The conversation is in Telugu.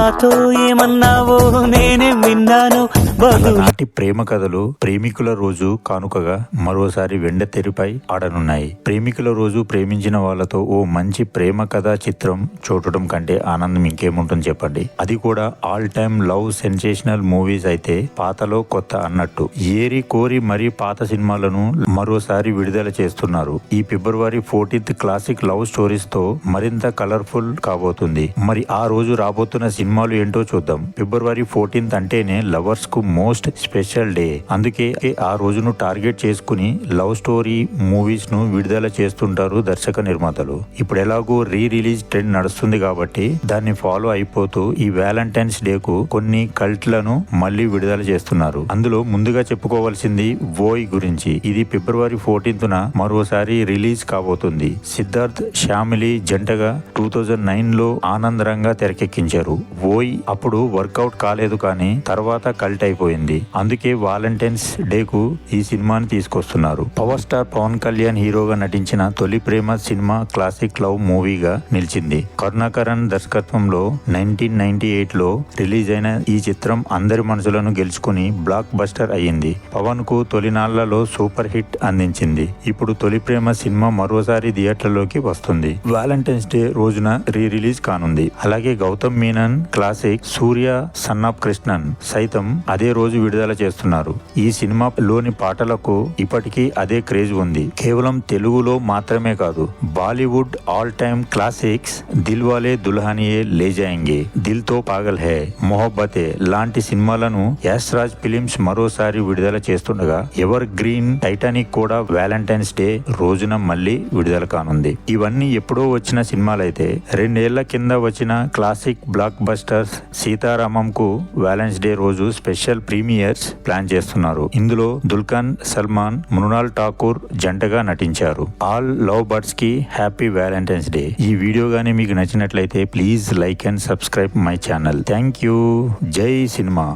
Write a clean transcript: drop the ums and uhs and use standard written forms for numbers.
నాతో ఏమన్నావో నేనే విన్నాను. నాటి ప్రేమ కథలు ప్రేమికుల రోజు కానుకగా మరోసారి వెండితెరపై ఆడనున్నాయి. ప్రేమికుల రోజు ప్రేమించిన వాళ్ళతో ఓ మంచి ప్రేమ కథా చిత్రం చూడటం కంటే ఆనందం ఇంకేముంటుంది చెప్పండి. అది కూడా all time love sensational movies అయితే పాతలో కొత్త అన్నట్టు ఏరి కోరి మరీ పాత సినిమాలను మరోసారి విడుదల చేస్తున్నారు. ఈ ఫిబ్రవరి 14th క్లాసిక్ లవ్ స్టోరీస్ తో మరింత కలర్ఫుల్ కాబోతుంది. మరి ఆ రోజు రాబోతున్న సినిమాలు ఏంటో చూద్దాం. ఫిబ్రవరి 14th అంటేనే లవర్స్ కు మోస్ట్ స్పెషల్ డే. అందుకే ఆ రోజును టార్గెట్ చేసుకుని లవ్ స్టోరీ మూవీస్ ను విడుదల చేస్తుంటారు దర్శక నిర్మాతలు. ఇప్పుడు ఎలాగో రిలీజ్ ట్రెండ్ నడుస్తుంది కాబట్టి దాన్ని ఫాలో అయిపోతూ ఈ వ్యాలంటైన్స్ డే కు కొన్ని కల్ట్లను మళ్ళీ విడుదల చేస్తున్నారు. అందులో ముందుగా చెప్పుకోవాల్సింది వోయ్ గురించి. ఇది ఫిబ్రవరి 14th మరోసారి రిలీజ్ కాబోతుంది. సిద్ధార్థ్ శ్యామిలి జంటగా 2009లో ఆనందరంగా తెరకెక్కించారు. వోయ్ అప్పుడు వర్కౌట్ కాలేదు కానీ తర్వాత కల్ట్ అయిపోయింది. అందుకే వాలంటైన్స్ డే కు ఈ సినిమాని తీసుకొస్తున్నారు. పవర్ స్టార్ పవన్ కళ్యాణ్ హీరోగా నటించిన తొలి ప్రేమ సినిమా క్లాసిక్ లవ్ మూవీగా నిలిచింది. కరుణాకరన్ దర్శకత్వంలో 1998లో రిలీజ్ అయిన ఈ చిత్రం అందరి మనసులను గెలుచుకుని బ్లాక్ బస్టర్ అయ్యింది. పవన్ కు తొలినాళ్లలో సూపర్ హిట్ అందించింది. ఇప్పుడు తొలి ప్రేమ సినిమా మరోసారి థియేటర్లోకి వస్తుంది. వాలంటైన్స్ డే రోజున రిలీజ్ కానుంది. అలాగే Gautham Menon classic Surya son of Krishnan సైతం అదే రోజు విడుదల చేస్తున్నారు. ఈ సినిమాలోని పాటలకు ఇప్పటికీ అదే క్రేజ్ ఉంది. కేవలం తెలుగులో మాత్రమే కాదు, Bollywood all time classics Dilwale Dulhania Le Jayenge, Dil తో పాగల్ హై, మొహబ్బతే లాంటి సినిమాలను యాష్ రాజ్ ఫిలిమ్స్ మరోసారి విడుదల చేస్తుండగా ఎవర్ గ్రీన్ టైటానిక్ కూడా వ్యాలంటైన్స్ డే రోజున మళ్ళీ విడుదల కానుంది. ఇవన్నీ ఎప్పుడో వచ్చిన సినిమాలైతే 2 ఏళ్ల కింద వచ్చిన క్లాసిక్ బ్లాక్ బస్టర్స్ సీతారామం కు వ్యాలంటైన్స్ డే రోజు స్పెషల్ ప్రీమియర్స్ ప్లాన్ చేస్తున్నారు. ఇందులో దుల్కర్ సల్మాన్, మృణాల్ ఠాకూర్ జంటగా నటించారు. ఆల్ లవ్ బర్డ్స్ కి హ్యాపీ వ్యాలంటైన్స్ డే. ఈ వీడియో గానీ మీకు నచ్చినట్లయితే please like and subscribe my channel. Thank you. జై సినిమా.